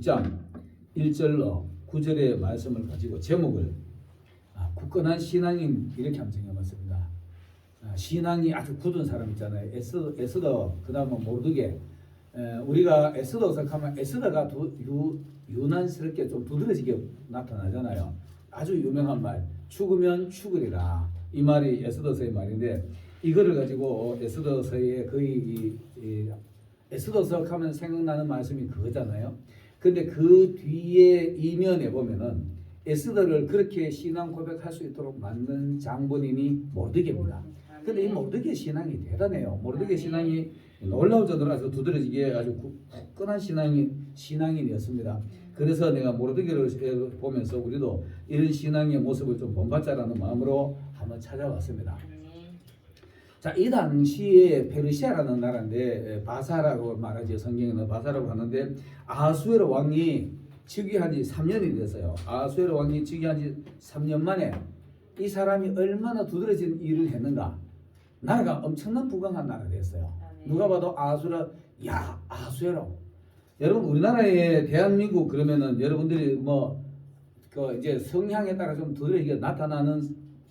6장 1절로 9절의 말씀을 가지고 제목을 굳건한 신앙인 이렇게 한번 정해봤습니다. 신앙이 아주 굳은 사람 있잖아요. 에스더 그 다음은 모르드게. 우리가 에스더서 하면 에스더가 유난스럽게 좀 두드러지게 나타나잖아요. 아주 유명한 말, 죽으면 죽으리라. 이 말이 에스더서의 말인데, 이거를 가지고 에스더서의 거의 에스더서 하면 생각나는 말씀이 그거잖아요. 근데 그 뒤에 이면에 보면은 에스더를 그렇게 신앙 고백할 수 있도록 만든 장본인이 모르드게입니다. 근데 이 모르드게 신앙이 대단해요. 모르드게 신앙이 놀라울 정도로 아주 두드러지게 아주 굳건한 신앙인이었습니다. 그래서 내가 모르드게를 보면서 우리도 이런 신앙의 모습을 좀 본받자라는 마음으로 한번 찾아왔습니다. 자, 이 당시에 페르시아라는 나라인데 바사라고 말하죠. 성경에는 바사라고 하는데 아하수에로 왕이 즉위한 지 3년이 됐어요. 아하수에로 왕이 즉위한 지 3년 만에 이 사람이 얼마나 두드러진 일을 했는가. 나라가 엄청난 부강한 나라가 됐어요. 누가 봐도 아하수에로. 여러분 우리나라의 대한민국 그러면은 여러분들이 이제 성향에 따라 좀 두드러지게 나타나는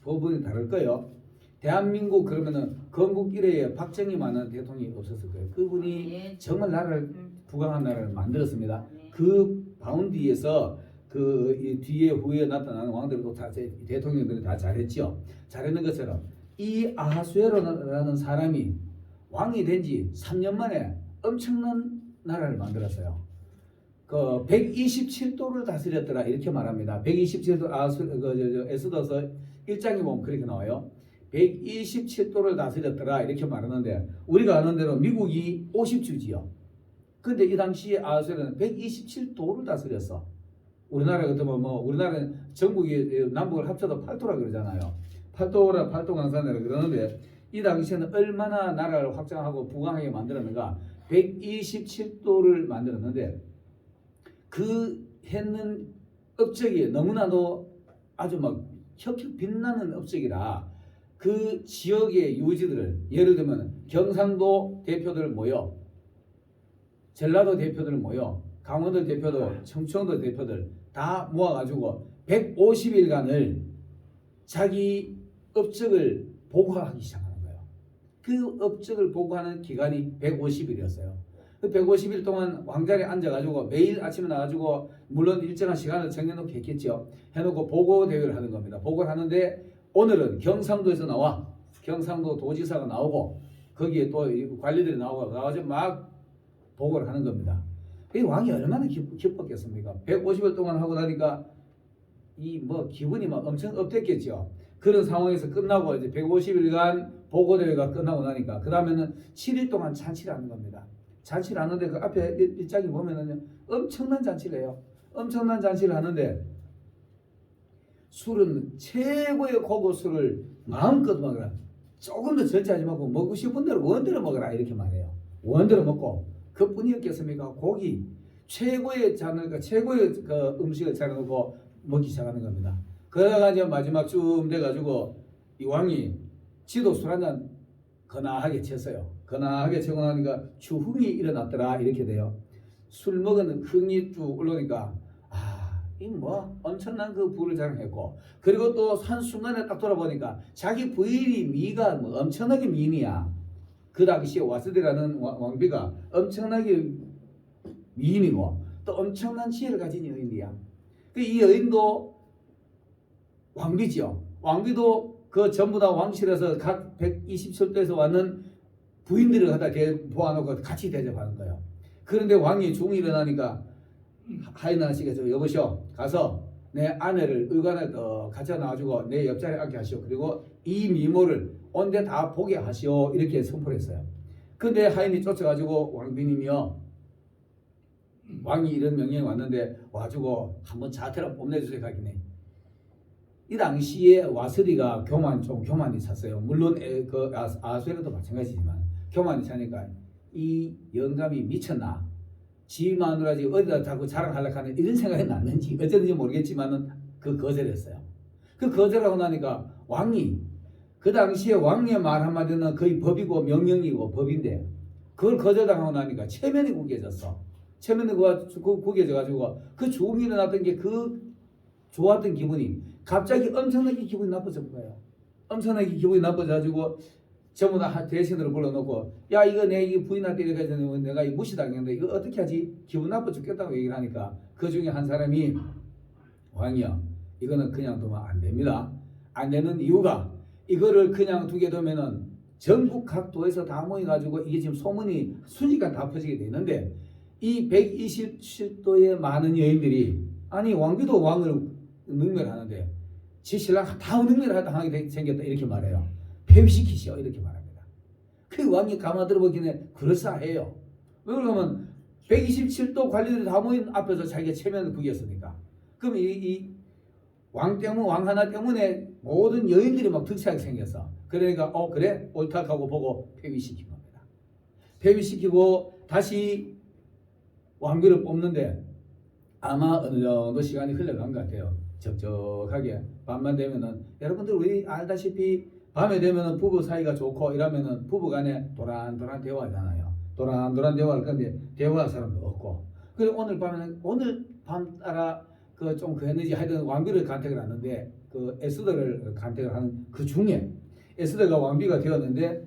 부분이 다를 거예요. 대한민국 그러면은 건국 이래에 박정희만한 대통령이 없었을 거예요. 그분이 정말 나라를 부강한 나라를 만들었습니다. 그 바운드에서 그 뒤에 후에 나타나는 왕들도 다 대통령들이 다 잘했죠. 잘했는 것처럼 이 아하수에로라는 사람이 왕이 된 지 3년 만에 엄청난 나라를 만들었어요. 그 127도를 다스렸더라 이렇게 말합니다. 127도 에스더서 1장에 보면 그렇게 나와요. 127도를 다스렸더라 이렇게 말하는데 우리가 아는 대로 미국이 50주지요. 근데 이 당시에 아하수에로는 127도를 다스렸어. 우리나라 같으면 우리나라는 전국이 남북을 합쳐도 8도라 그러잖아요. 8도 강산이라 그러는데 이 당시에는 얼마나 나라를 확장하고 부강하게 만들었는가. 127도를 만들었는데 그 했는 업적이 너무나도 아주 혁혁 빛나는 업적이라 그 지역의 유지들을 예를 들면 경상도 대표들 모여, 전라도 대표들 모여, 강원도 대표들, 청주도 대표들 다 모아가지고 150일간을 자기 업적을 보고하기 시작하는 거예요. 그 업적을 보고하는 기간이 150일이었어요. 그 150일 동안 왕자리에 앉아가지고 매일 아침에 나가지고 물론 일정한 시간을 정해놓고 했겠죠. 해놓고 보고 대회를 하는 겁니다. 보고를 하는데 오늘은 경상도에서 나와 경상도 도지사가 나오고 거기에 또 관리들이 나와가지고 막 보고를 하는 겁니다. 이 왕이 얼마나 기뻤겠습니까? 150일 동안 하고 나니까 기분이 엄청 업됐겠죠. 그런 상황에서 끝나고 이제 150일간 보고 대회가 끝나고 나니까 그 다음에는 7일 동안 잔치를 하는 겁니다. 잔치를 하는데 그 앞에 일장에 보면은 엄청난 잔치를 해요. 엄청난 잔치를 하는데 술은 최고의 고급 술을 마음껏 먹어라. 조금 더 절제하지 말고 먹고 싶은 대로 원대로 먹어라 이렇게 말해요. 원대로 먹고 그뿐이었겠습니까? 고기 최고의 최고의 그 음식을 차려놓고 먹기 시작하는 겁니다. 그러다가 이제 마지막 쯤 돼가지고 이 왕이 지도 술 한잔 거나하게 쳤어요. 거나하게 치고 나니까 추흥이 일어났더라 이렇게 돼요. 술 먹은 흥이 쭉 올라오니까 엄청난 그 부를 자랑했고 그리고 또 한 순간에 딱 돌아보니까 자기 부인이 미가 엄청나게 미인이야. 그 당시에 와스디라는 왕비가 엄청나게 미인이고 또 엄청난 지혜를 가진 여인이야. 이 여인도 왕비죠. 왕비도 그 전부 다 왕실에서 각 127도에서 왔는 부인들을 갖다 보아놓고 같이 대접하는 거예요. 그런데 왕이 중이 일어나니까 하이나 씨가 여보시오 가서 내 아내를 의관에 같이 나와주고 내 옆자리에 앉게 하시오. 그리고 이 미모를 온데 다 보게 하시오 이렇게 선포를 했어요. 근데 하인이 쫓아가지고 왕비님이요 왕이 이런 명령이 왔는데 와주고 한번 자태를 뽐내주세요 하기네. 이 당시에 와스리가 교만이 찼어요. 물론 그 아수에로도 마찬가지지만 교만이 차니까 이 영감이 미쳤나? 지 마누라 지금 어디다 자꾸 자랑하려고 하는 이런 생각이 났는지 어쨌든지 모르겠지만은 그 거절했어요. 그 거절하고 나니까 왕이 그 당시에 왕의 말 한마디는 거의 법이고 명령이고 법인데 그걸 거절당하고 나니까 체면이 구겨졌어. 체면에 구겨져 가지고 그 죽음이 일어났던 게 그 좋았던 기분이 갑자기 엄청나게 기분이 나빠진 거예요. 엄청나게 기분이 나빠져가지고 전부 다 대신으로 불러놓고 야 이거 내 이 부인한테 이렇게 해서 내가 이 무시당했는데 이거 어떻게 하지? 기분 나빠 죽겠다고 얘기를 하니까 그 중에 한 사람이 왕이요 이거는 그냥 두면 안 됩니다. 안 되는 이유가 이거를 그냥 두게 되면은 전국 각도에서 다 모여가지고 이게 지금 소문이 순식간 다 퍼지게 되는데 이 127도의 많은 여인들이 아니 왕비도 왕을 능멸하는데 지 신랑 다 능멸하게 생겼다 이렇게 말해요. 폐위시키시오 이렇게 말합니다. 그 왕이 가만 들어보기는 그럴싸해요. 왜 그러면 127도 관리들이 다 모인 앞에서 자기가 체면을 구겼으니까. 그럼 왕 때문에 왕 하나 때문에 모든 여인들이 막 득세하게 생겼어. 그러니까 그래 옳다고 보고 폐위시킨 겁니다. 폐위시키고 다시 왕비를 뽑는데 아마 어느 정도 시간이 흘러간 것 같아요. 적적하게 밤만 되면은 여러분들 우리 알다시피 밤에 되면은 부부 사이가 좋고 이러면은 부부 간에 도란도란 대화하잖아요. 도란도란 대화할 건데 대화할 사람도 없고. 그래 오늘 밤에는 오늘 밤 따라 좀 그랬는지 하여튼 왕비를 간택을 하는데 그 에스더를 간택을 하는 그 중에 에스더가 왕비가 되었는데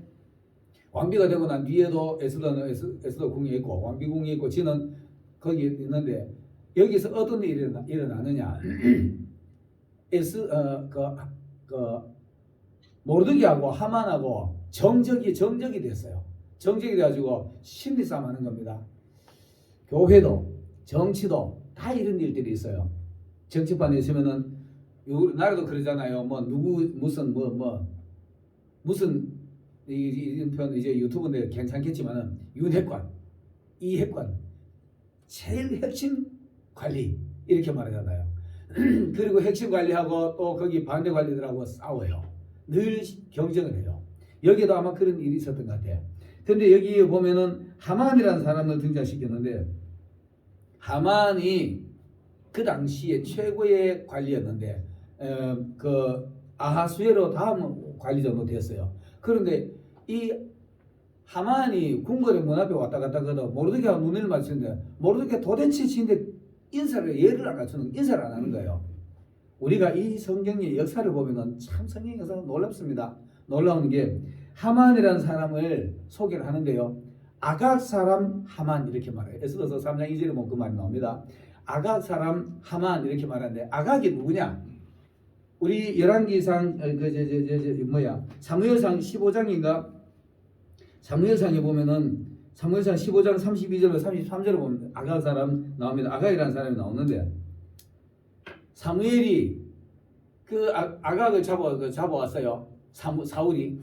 왕비가 되고 난 뒤에도 에스더는 에스더 궁에 있고 왕비 궁에 있고 지는 거기 있는데 여기서 어떤 일이 일어나느냐? 모르드게하고 하만하고 정적이 됐어요. 정적이 돼가지고 심리 싸움하는 겁니다. 교회도 정치도 다 이런 일들이 있어요. 정치판에 있으면은 나라도 그러잖아요. 뭐 누구 무슨 이 편 이제 유튜브인데 괜찮겠지만은 윤핵관, 이핵관 제일 핵심 관리 이렇게 말하잖아요. 그리고 핵심 관리하고 또 거기 반대 관리들하고 싸워요. 늘 경쟁을 해요. 여기도 아마 그런 일이 있었던 것 같아요. 근데 여기 보면은 하만이라는 사람을 등장시켰는데 하만이 그 당시에 최고의 관리였는데 그 아하수에로 다음 관리 정도 됐어요. 그런데 이 하만이 궁궐의 문 앞에 왔다 갔다 하다 모르드게하고 눈을 맞추는데 모르드게 도대체 지인데 인사를 예를 안 갖추는 인사를 안 하는 거예요. 우리가 이 성경의 역사를 보면은 참 성경 역사가 놀랍습니다. 놀라운 게 하만이라는 사람을 소개를 하는데요. 아각 사람 하만 이렇게 말해요. 에스더서 3장 2절에 보면 그 말이 나옵니다. 아각 사람 하만 이렇게 말하는데 아각이 누구냐? 우리 열왕기상 사무엘상 15장인가? 사무엘상에 보면은 사무엘상 15장 32절로 33절을 보면 아각 사람 나옵니다. 아각이라는 사람이 나오는데 사무엘이 그 아각을 잡아왔어요. 사울이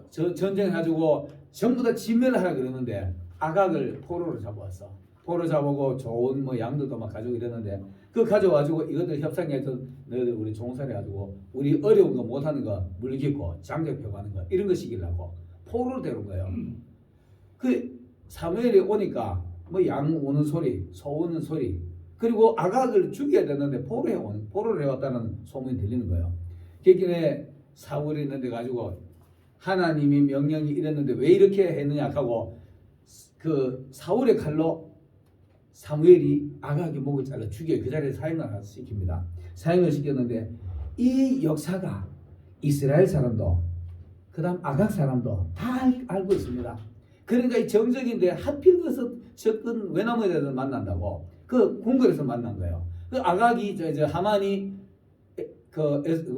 전쟁해가지고 전부 다 진멸하라 그러는데 아각을 포로로 잡아왔어. 포로 잡아오고 좋은 뭐 양들도 막 가지고 이러는데 그 가져와가지고 이것들 협상해서 너희들 우리 종살해가지고 우리 어려운 거 못하는 거 물기고 장벽펴가는 거 이런 거 시키려고 포로로 데려온 거예요. 그 사무엘이 오니까 뭐 양 우는 소리, 소 우는 소리 그리고 아각을 죽여야 되는데 포로를 해왔다는 소문이 들리는 거예요. 그렇게 사울이 있는데 가지고 하나님이 명령이 이랬는데 왜 이렇게 했느냐 하고 그 사울의 칼로 사무엘이 아각의 목을 잘라 죽여 그 자리에 사형을 시킵니다. 사형을 시켰는데 이 역사가 이스라엘 사람도 그 다음 아각 사람도 다 알고 있습니다. 그러니까 이 정적인데 하필 그래서 접근 외나무에 대해서 만난다고 그 궁궐에서 만난 거예요. 그 아각이 하만이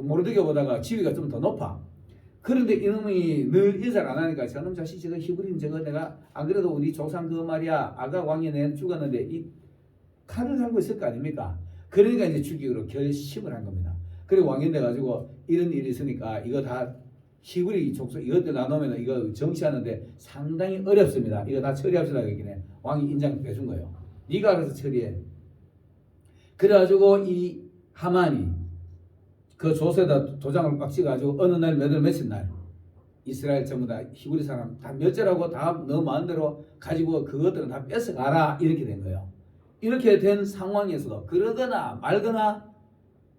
모르드게보다가 지위가 좀 더 높아. 그런데 이놈이 늘 인사를 안 하니까 저놈 자식 저거 히브리인 저거 내가 안 그래도 우리 조상 그 말이야 아각 왕이 내 죽었는데 이 칼을 달고 있을 거 아닙니까? 그러니까 이제 죽이기로 결심을 한 겁니다. 그리고 왕이 돼가지고 이런 일이 있으니까 이거 다 히브리 족속 이것들 나누면 이거 정치하는데 상당히 어렵습니다. 이거 다 처리합시다 그러길래 왕이 인장 빼준 거예요. 네가 알아서 처리해. 그래가지고 이 하만이 그 조서에다 도장을 빡 찍어가지고 어느 날 며칠 날 이스라엘 전부 다 히브리 사람 다 몇째라고 다 너 마음대로 가지고 그것들은 다 뺏어가라 이렇게 된 거예요. 이렇게 된 상황에서도 그러거나 말거나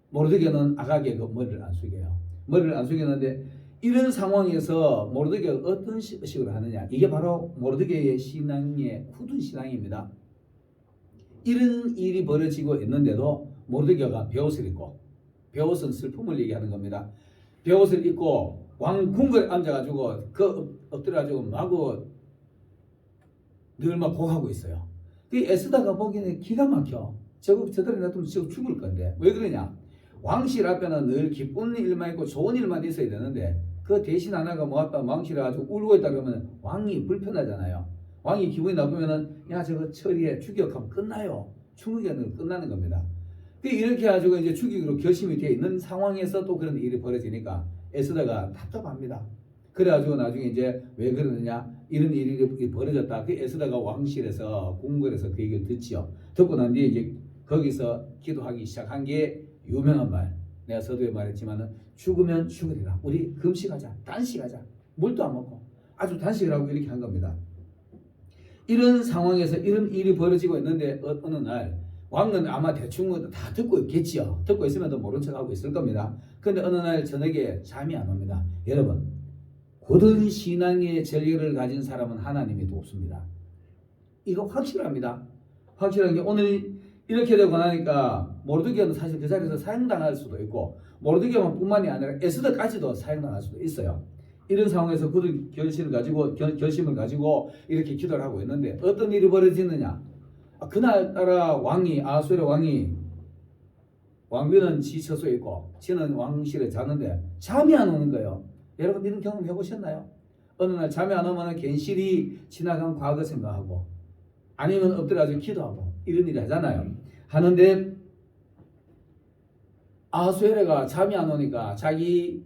모르드게는 아각의 그 머리를 안 숙여요. 머리를 안 숙였는데 이런 상황에서 모르드게가 어떤 식으로 하느냐 이게 바로 모르드게의 신앙의 굳은 신앙입니다. 이런 일이 벌어지고 있는데도 모르드게가 베옷을 입고, 베옷은 슬픔을 얘기하는 겁니다. 베옷을 입고 왕 궁궐에 앉아가지고 엎드려가지고 마구 늘 막 고하고 있어요. 그 에스더가 보기에는 기가 막혀. 저대로 놔두면 저거 죽을 건데. 왜 그러냐? 왕실 앞에는 늘 기쁜 일만 있고 좋은 일만 있어야 되는데 그 대신 하나가 모았다 왕실에 아주 울고 있다 그러면 왕이 불편하잖아요. 왕이 기분이 나쁘면은 야 저거 처리해 추격하면 끝나요. 추격은 끝나는 겁니다. 이렇게 가지고 이제 추격으로 결심이 되어 있는 상황에서 또 그런 일이 벌어지니까 에스더가 답답합니다. 그래가지고 나중에 이제 왜 그러느냐 이런 일이 벌어졌다. 그 에스더가 왕실에서 궁궐에서 그 얘기를 듣지요. 듣고 난 뒤에 이제 거기서 기도하기 시작한 게 유명한 말. 내가 서두에 말했지만은 죽으면 죽으리라. 우리 금식하자. 단식하자. 물도 안 먹고 아주 단식을 하고 이렇게 한 겁니다. 이런 상황에서 이런 일이 벌어지고 있는데 어느 날 왕은 아마 대충 다 듣고 있겠지요. 듣고 있으면 또 모른 척하고 있을 겁니다. 그런데 어느 날 저녁에 잠이 안 옵니다. 여러분 고든 신앙의 전례를 가진 사람은 하나님이 돕습니다. 이거 확실합니다. 확실한 게 오늘 이렇게 되고 나니까 모르드게는 사실 그 자리에서 사형당할 수도 있고 모르드게만 뿐만이 아니라 에스더까지도 사형당할 수도 있어요. 이런 상황에서 굳은 결심을 가지고 이렇게 기도를 하고 있는데 어떤 일이 벌어지느냐? 그날따라 왕이 아수르 왕이 왕비는 지 처소에 있고 지는 왕실에 자는데 잠이 안 오는 거예요. 여러분 이런 경험 해보셨나요? 어느 날 잠이 안 오면 괜시리 지나간 과거 생각하고 아니면 엎드려가지고 기도하고 이런 일 하잖아요. 하는데 아수에레가 잠이 안 오니까 자기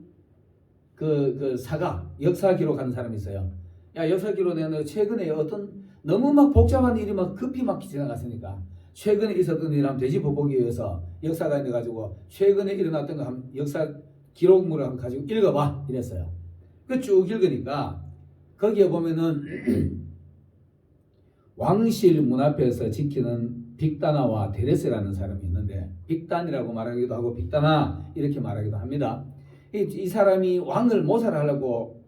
그 사가 역사 기록하는 사람이 있어요. 야 역사 기록 내는 최근에 어떤 너무 막 복잡한 일이 막 급히 막 지나갔으니까 최근에 있었던 일 한번 되짚어보기 위해서 역사가 있어가지고 최근에 일어났던 거 한번 역사 기록물을 한번 가지고 읽어봐 이랬어요. 그 쭉 읽으니까 거기에 보면은 왕실 문 앞에서 지키는 빅다나와 데레스라는 사람이 있는데 빅단이라고 말하기도 하고 빅다나 이렇게 말하기도 합니다. 이 사람이 왕을 모살하려고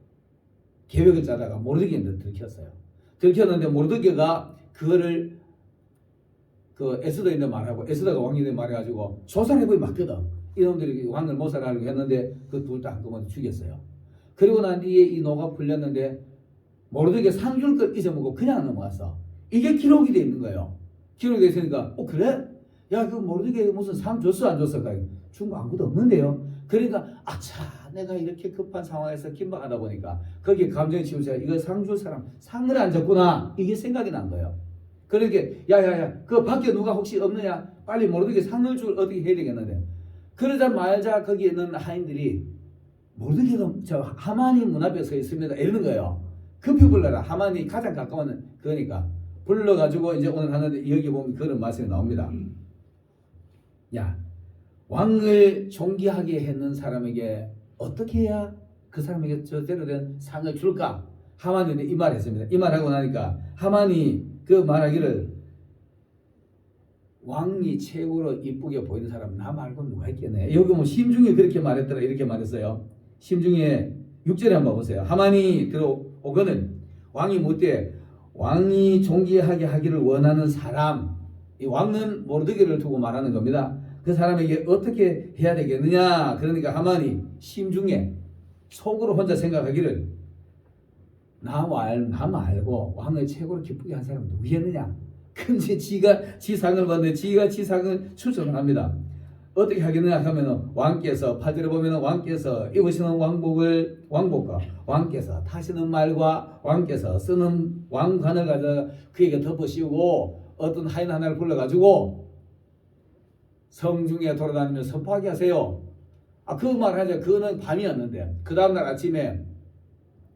계획을 짜다가 모르드게한테 들켰어요. 들켰는데 모르드게가 그거를 그 에스더인데 말하고 에스더가 왕인데 말해가지고 조사해보기 맞거든. 이놈들이 왕을 모살하려고 했는데 그 둘 다 한꺼번에 죽였어요. 그리고 난 뒤에 이 노가 풀렸는데 모르드게 상 줄 걸 잊어먹고 그냥 넘어갔어. 이게 기록이 돼 있는 거예요. 기록이 돼 있으니까 그래? 야 그 모르드게 무슨 상 줬어 안 줬어? 준 거 아무것도 없는데요. 그러니까 아차 내가 이렇게 급한 상황에서 긴박하다 보니까 거기에 감정이 치우쳐 이거 상 줄 사람 상을 안 줬구나 이게 생각이 난 거예요. 그러니까 야야야 그 밖에 누가 혹시 없느냐 빨리 모르드게 상을 줄 어떻게 해야 되겠는데 그러자마자 거기에 있는 하인들이 모르드게가 저 하만이 문 앞에 서 있습니다 이러는 거예요. 급히 불러라. 하만이 가장 가까운 그러니까 불러가지고 이제 오늘 하는데 여기 보면 그런 말씀이 나옵니다. 야 왕을 존귀하게 했는 사람에게 어떻게 해야 그 사람에게 저대로 된 상을 줄까? 하만이 이 말을 했습니다. 이 말하고 나니까 하만이 그 말하기를 왕이 최고로 이쁘게 보이는 사람은 나 말고 누가 있겠네. 여기 뭐 심중에 그렇게 말했더라 이렇게 말했어요. 심중에 6절에 한번 보세요. 하만이 들어오거늘 왕이 묻되 왕이 존귀하게 하기를 원하는 사람 이 왕은 모르드게를 두고 말하는 겁니다. 그 사람에게 어떻게 해야 되겠느냐. 그러니까 하만이 심중에 속으로 혼자 생각하기를 나 말고 왕을 최고로 기쁘게 한 사람은 누구였느냐. 근데 지가 지상을 받는데 지가 지상을 추천을 합니다. 어떻게 하겠느냐 하면은 왕께서 8절에 보면은 왕께서 입으시는 왕복과 왕께서 타시는 말과 왕께서 쓰는 왕관을 가져 그에게 덮어 씌우고 어떤 하인 하나를 불러가지고 성중에 돌아다니며 선포하게 하세요. 그 말 하자. 그거는 밤이었는데 그 다음날 아침에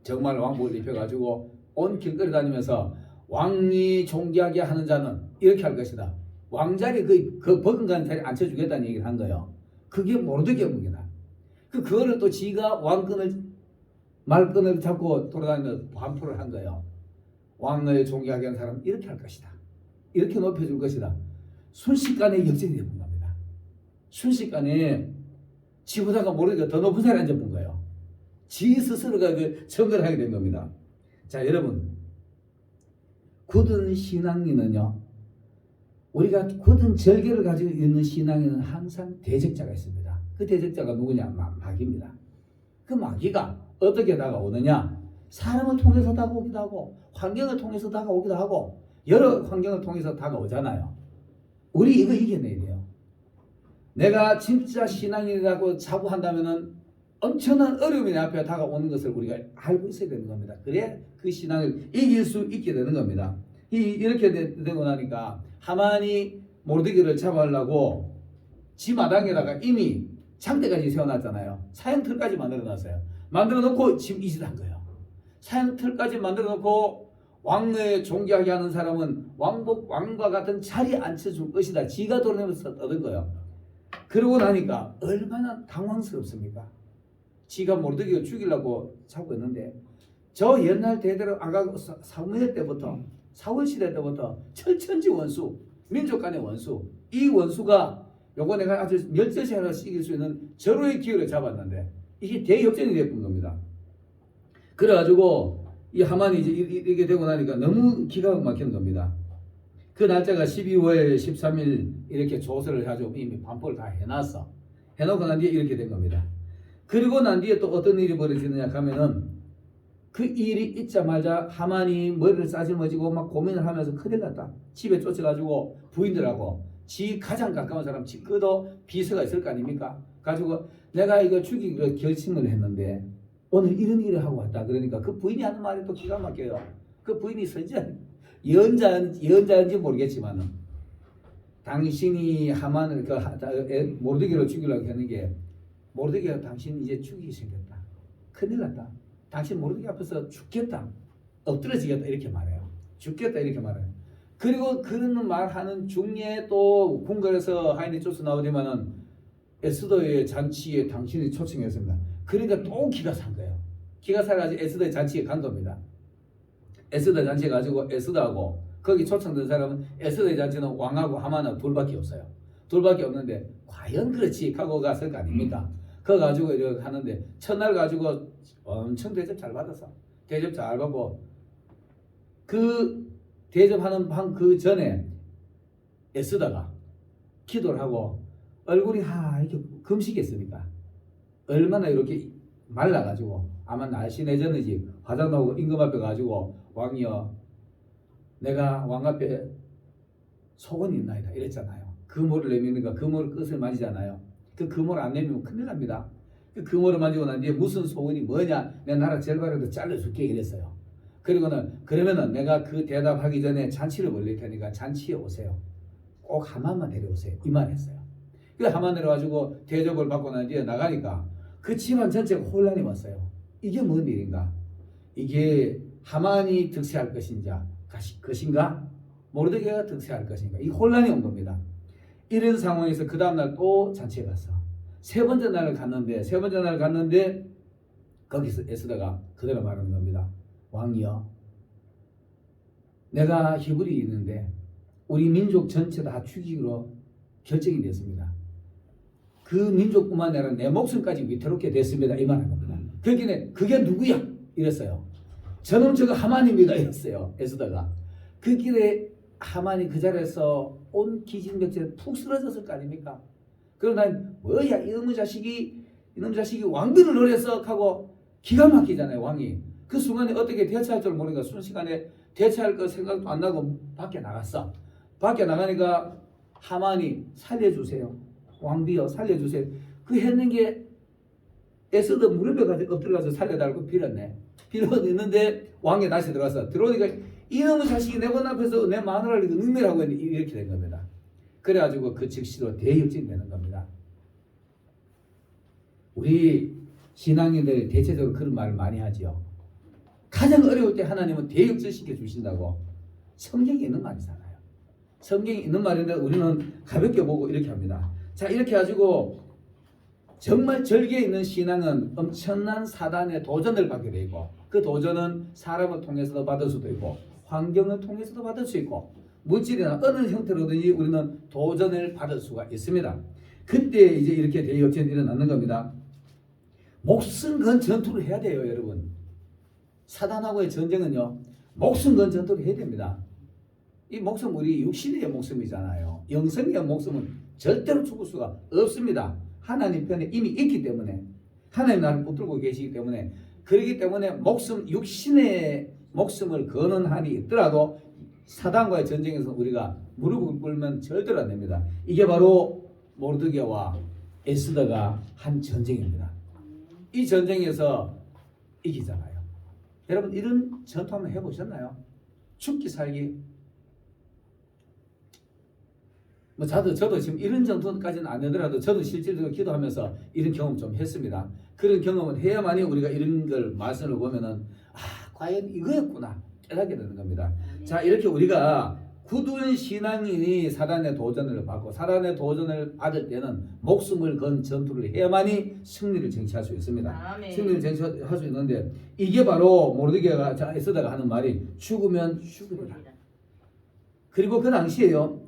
정말 왕복을 입혀가지고 온 길거리 다니면서 왕이 존귀하게 하는 자는 이렇게 할 것이다. 왕자리 그 버금가는 자리에 앉혀주겠다는 얘기를 한 거예요. 그게 모르드게입니다. 그거를 또 지가 말끈을 잡고 돌아다니면서 반포를 한 거예요. 왕을 존귀하게 하는 사람은 이렇게 할 것이다. 이렇게 높여줄 것이다. 순식간에 역전이 된 겁니다. 순식간에 지보다가 모르게 더 높은 자리에 앉아본 거예요. 지 스스로가 그 정을 하게 된 겁니다. 자 여러분 굳은 신앙인은요 우리가 굳은 절개를 가지고 있는 신앙에는 항상 대적자가 있습니다. 그 대적자가 누구냐? 마귀입니다. 그 마귀가 어떻게 다가오느냐? 사람을 통해서 다가오기도 하고 환경을 통해서 다가오기도 하고 여러 환경을 통해서 다가오잖아요. 우리 이거 이겨내야 돼요. 내가 진짜 신앙이라고 자부한다면은 엄청난 어려움이 내 앞에 다가오는 것을 우리가 알고 있어야 되는 겁니다. 그래야 그 신앙을 이길 수 있게 되는 겁니다. 이렇게 되고 나니까 하만이 모르드게를 잡아가려고 지 마당에다가 이미 장대까지 세워놨잖아요. 사형틀까지 만들어놨어요. 만들어놓고 지금 이 짓 한 거예요. 사형틀까지 만들어놓고 왕을 존경하게 하는 사람은 왕과 같은 자리에 앉혀줄 것이다. 지가 돌아내면서 얻은 거예요. 그러고 나니까 얼마나 당황스럽습니까? 지가 모르드게를 죽이려고 잡고 있는데 저 옛날 대대로 아까 사무엘 때부터 사울 시대 때부터 철천지 원수, 민족 간의 원수, 이 원수가 요거 내가 아주 멸절시하러 시킬 수 있는 절호의 기회를 잡았는데 이게 대역전이 됐던 겁니다. 그래가지고 이 하만이 이제 이렇게 되고 나니까 너무 기가 막히는 겁니다. 그 날짜가 12월 13일 이렇게 조서를 해가지고 이미 반포를 다 해놨어. 해놓고 난 뒤에 이렇게 된 겁니다. 그리고 난 뒤에 또 어떤 일이 벌어지느냐 하면은 그 일이 있자마자 하만이 머리를 싸질머지고 막 고민을 하면서 큰일 났다. 집에 쫓아가지고 부인들하고 지 가장 가까운 사람 그도 비서가 있을 거 아닙니까? 가지고 내가 이거 죽이기로 결심을 했는데 오늘 이런 일을 하고 왔다. 그러니까 그 부인이 하는 말이 또 기가 막혀요. 그 부인이 예언자인지 모르겠지만은 당신이 하만을 모르드게를 죽이려고 했는 게 모르드게가 당신 이제 죽이기 생겼다. 큰일 났다. 당신 모르드게 앞에서 죽겠다. 엎드러지겠다. 이렇게 말해요. 죽겠다. 이렇게 말해요. 그리고 그런 말하는 중에 또 궁궐에서 하인이 쫓아 나오지만은 에스더의 잔치에 당신이 초청했습니다. 그러니까 또 기가 산 거예요. 기가 사가지고 에스더의 잔치에 간 겁니다. 에스더 잔치에 가지고 에스더하고 거기 초청된 사람은 에스더의 잔치는 왕하고 하만하고 둘밖에 없어요. 둘밖에 없는데 과연 그렇지 하고 갔을 거 아닙니까? 그거 가지고 이렇게 하는데 첫날 가지고 엄청 대접 잘 받았어. 대접 잘 받고 그 대접하는 그 전에 에스더가 기도를 하고 얼굴이 이렇게 금식했으니까 얼마나 이렇게 말라가지고 아마 날씬해졌는지 화장 나오고 임금 앞에 가지고 왕이여 내가 왕 앞에 속언이 있나이다 이랬잖아요. 금호를 내미니까 금호를 끝을 만지잖아요. 그 금호를 안 내미면 큰일 납니다. 그 금호를 만지고 난 뒤에 무슨 소원이 뭐냐 내 나라 절반이라도 잘라줄게 이랬어요. 그러면은 내가 그 대답하기 전에 잔치를 벌릴 테니까 잔치에 오세요. 꼭 하만만 데려오세요. 이 말했어요. 그 하만 데려가지고 대접을 받고 난 뒤에 나가니까 그 집안 전체가 혼란이 왔어요. 이게 뭔 일인가? 이게 하만이 득세할 것인가? 모르드게가 득세할 것인가? 이 혼란이 온 겁니다. 이런 상황에서 그 다음날 또 잔치에 갔어. 세 번째 날 갔는데 거기서 에스더가 그대로 말하는 겁니다. 왕이여 내가 희불이 있는데 우리 민족 전체 다 죽이기로 결정이 됐습니다. 그 민족뿐만 아니라 내 목숨까지 위태롭게 됐습니다. 이 말하는 겁니다. 그게 누구야? 이랬어요. 저놈 저거 하만입니다. 이랬어요. 에스더가. 그 길에 하만이 그 자리에서 온 기진맥진에 푹 쓰러졌을 거 아닙니까? 그러나 뭐야 이놈의 자식이 왕들을 노렸어 하고 기가 막히잖아요. 왕이. 그 순간에 어떻게 대처할 줄 모르니까 순식간에 대처할 거 생각도 안 나고 밖에 나갔어. 밖에 나가니까 하만이 살려주세요. 왕비여 살려주세요. 그 했는 게 에스더 무릎에 엎드려가서 살려달라고 빌었네. 빌었는데 왕이 다시 들어가서 들어오니까 이놈의 자식이 내 문 앞에서 내 마누라를 능멸하고 이렇게 된 겁니다. 그래가지고 그 즉시로 대역전이 되는 겁니다. 우리 신앙인들 대체적으로 그런 말을 많이 하죠. 가장 어려울 때 하나님은 대역전시켜 주신다고 성경에 있는 말이잖아요. 성경에 있는 말인데 우리는 가볍게 보고 이렇게 합니다. 자 이렇게 가지고 정말 절개에 있는 신앙은 엄청난 사단의 도전을 받게 되고 그 도전은 사람을 통해서도 받을 수도 있고 환경을 통해서도 받을 수 있고 물질이나 어느 형태로든지 우리는 도전을 받을 수가 있습니다. 그때 이제 이렇게 대역전이 일어나는 겁니다. 목숨 건 전투를 해야 돼요, 여러분. 사단하고의 전쟁은요, 목숨 건 전투를 해야 됩니다. 이 목숨 우리 육신의 목숨이잖아요. 영성의 목숨은 절대로 죽을 수가 없습니다. 하나님 편에 이미 있기 때문에 하나님 나를 붙들고 계시기 때문에 그렇기 때문에 목숨 육신의 목숨을 거는 한이 있더라도 사단과의 전쟁에서 우리가 무릎을 꿇으면 절대로 안 됩니다. 이게 바로 모르드게와 에스더가 한 전쟁입니다. 이 전쟁에서 이기잖아요. 여러분 이런 전투 한번 해보셨나요? 죽기 살기. 뭐 저도 지금 이런 전투까지는 안 되더라도 저도 실질적으로 기도하면서 이런 경험 좀 했습니다. 그런 경험을 해야만이 우리가 이런 걸 말씀을 보면은 과연 이거였구나 깨닫게 되는 겁니다. 자, 이렇게 우리가 굳은 신앙인이 사단의 도전을 받고 사단의 도전을 받을 때는 목숨을 건 전투를 해야만이 승리를 쟁취할 수 있습니다. 아멘. 승리를 쟁취할 수 있는데 이게 바로 모르드게가 에스더가 하는 말이 죽으면 죽으리라. 그리고 그 당시에요.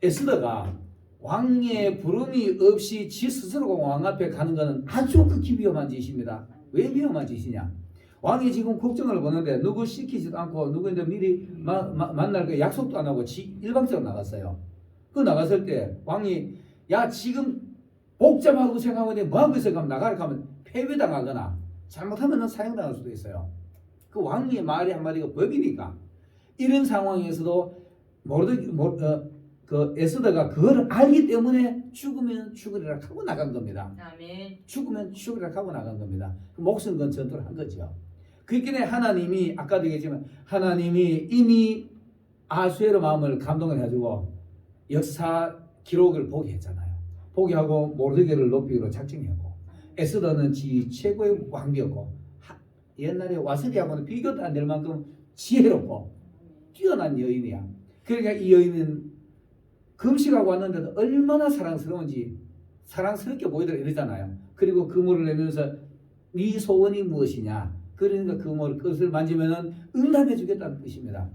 에스더가 왕의 부름이 없이 지 스스로가 왕 앞에 가는 것은 아주 극히 위험한 짓입니다. 왜 위험한 짓이냐? 왕이 지금 국정을 보는데 누구 시키지도 않고 누구인데 미리 만날 그 약속도 안 하고 일방적으로 나갔어요. 그 나갔을 때 왕이 야 지금 복잡하고 생각하는데 뭐하고 있어? 그럼 나가라 하면 패배당하거나 잘못하면 사형당할 수도 있어요. 그 왕의 말이 한마디가 법이니까 이런 상황에서도 그 에스더가 그걸 알기 때문에 죽으면 죽으리라 하고 나간 겁니다. 아멘. 죽으면 죽으리라 하고 나간 겁니다. 그 목숨 건 전투를 한 거죠. 그렇기 때문에 하나님이 아까도 얘기했지만 하나님이 이미 아수에로 마음을 감동을 해가지고 역사 기록을 보게 했잖아요. 보게 하고 모르드게를 높이기로 작정했고 에스더는 지 최고의 왕비였고 옛날에 와스리하고는 비교도 안 될 만큼 지혜롭고 뛰어난 여인이야. 그러니까 이 여인은 금식하고 왔는데도 얼마나 사랑스러운지 사랑스럽게 보이더라 이러잖아요. 그리고 그물을 내면서 네 소원이 무엇이냐? 그러니까 그물 끝을 만지면은 응답해 주겠다는 뜻입니다.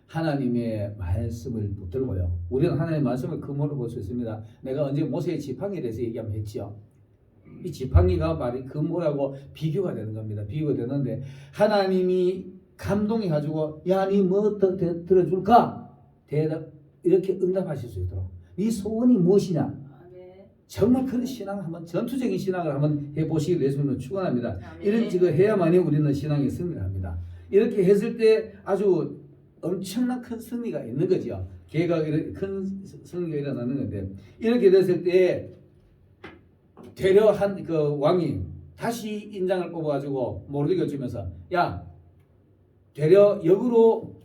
하나님의 말씀을 붙들고요. 우리는 하나님의 말씀을 그물로 볼 수 있습니다. 내가 언제 모세의 지팡이에 대해서 얘기하면 했지요. 이 지팡이가 말이 그물하고 비교가 되는 겁니다. 비교가 되는데 하나님이 감동해가지고 야, 니 뭐 들어줄까? 대답 이렇게 응답하실 수 있도록 네 소원이 무엇이냐? 정말 그런 신앙 한번 전투적인 신앙을 한번 해보시기를 예수님은 축원합니다. 이런 지금 해야만이 우리는 신앙의 승리를 합니다. 이렇게 했을 때 아주 엄청난 큰 승리가 있는 거죠. 걔가 큰 승리가 일어나는 건데 이렇게 됐을 때 되려 한 그 왕이 다시 인장을 뽑아가지고 모르드게를 주면서 야 되려 역으로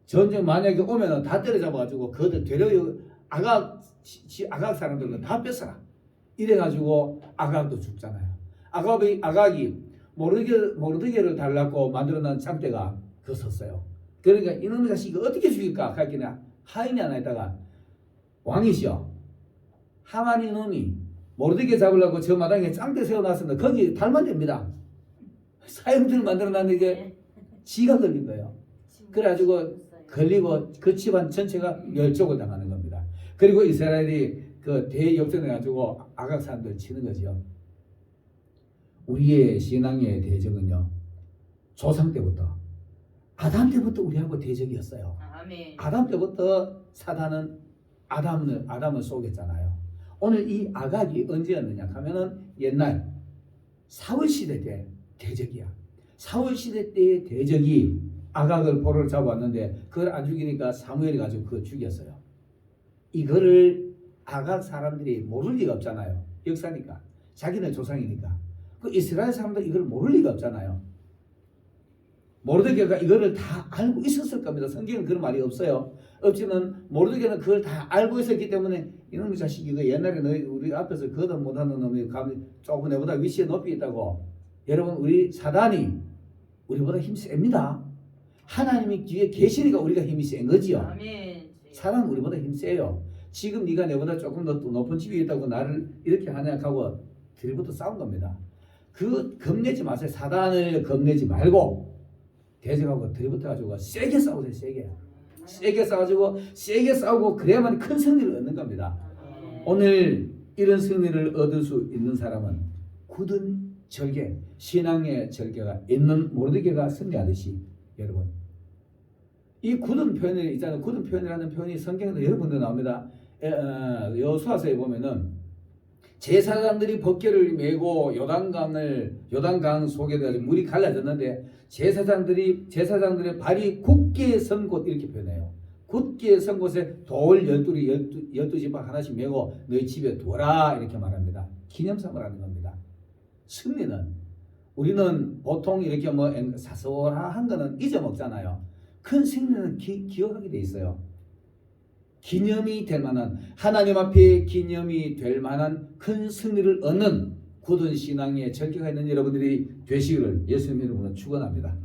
전쟁 만약에 오면은 다 때려잡아가지고 그들 되려 아각 사람들은 다 뺏어라. 이래가지고 아각도 죽잖아요. 아각이 모르드게를 달라고 만들어놓은 장대가 그 섰어요. 그러니까 이놈의 자식이 어떻게 죽일까? 하길래 하인이 하나 있다가 왕이시여 하만이 놈이 모르드게 잡으려고 저 마당에 장대 세워놨습니다. 거기 달면 됩니다. 사형들을 만들어놨는데 지가 걸린 거예요. 그래가지고 걸리고 그 집안 전체가 멸족을 당하는 겁니다. 그리고 이스라엘이 그 대역전해 가지고 아각 사람들 치는 거죠. 우리의 신앙의 대적은요 조상 때부터 아담 때부터 우리하고 대적이었어요. 아멘. 아담 때부터 사단은 아담을 속였잖아요. 오늘 이 아각이 언제였느냐 하면은 옛날 사울 시대 때 대적이야. 사울 시대 때의 대적이 아각을 포로를 잡아왔는데 그걸 안 죽이니까 사무엘이 가지고 그걸 죽였어요. 이거를 아각 사람들이 모를 리가 없잖아요. 역사니까. 자기네 조상이니까. 그 이스라엘 사람들 이걸 모를 리가 없잖아요. 모르드게가 이거를 다 알고 있었을 겁니다. 성경은 그런 말이 없어요. 없지만 모르드게는 그걸 다 알고 있었기 때문에 이놈의 자식 이거 옛날에 너희 우리 앞에서 거듭 못하는 놈이 조금 내보다 위치에 높이 있다고. 여러분 우리 사단이 우리보다 힘이 셉니다. 하나님이 뒤에 계시니까 우리가 힘이 센 거지요. 아멘. 사람은 우리보다 힘 세요. 지금 네가 내보다 조금 더 높은 집이 있다고 나를 이렇게 하냐 하고 둘이부터 싸운 겁니다. 그 겁내지 마세요. 사단을 겁내지 말고 대적하고 둘이부터 가지고 세게 싸우세요. 세게 싸가지고 세게 싸우고 그래야만 큰 승리를 얻는 겁니다. 오늘 이런 승리를 얻을 수 있는 사람은 굳은 절개, 신앙의 절개가 있는 모르드게가 승리하듯이 여러분. 이 굳은 표현이 있잖아요. 굳은 표현이라는 표현이 성경에도 여러 군데 나옵니다. 여호수아서에 보면은 제사장들이 법궤를 메고 요단강 속에 물이 갈라졌는데 제사장들의 발이 굳게 선 곳 이렇게 표현해요. 굳게 선 곳에 돌 12지파 하나씩 메고 너희 집에 두어라 이렇게 말합니다. 기념삼을 하는 겁니다. 승리는 우리는 보통 이렇게 뭐 사소한 거는 잊어먹잖아요. 큰 승리는 기억하게 돼 있어요. 기념이 될 만한, 하나님 앞에 기념이 될 만한 큰 승리를 얻는 굳은 신앙의 절기가 있는 여러분들이 되시기를 예수님 이름으로 축원합니다.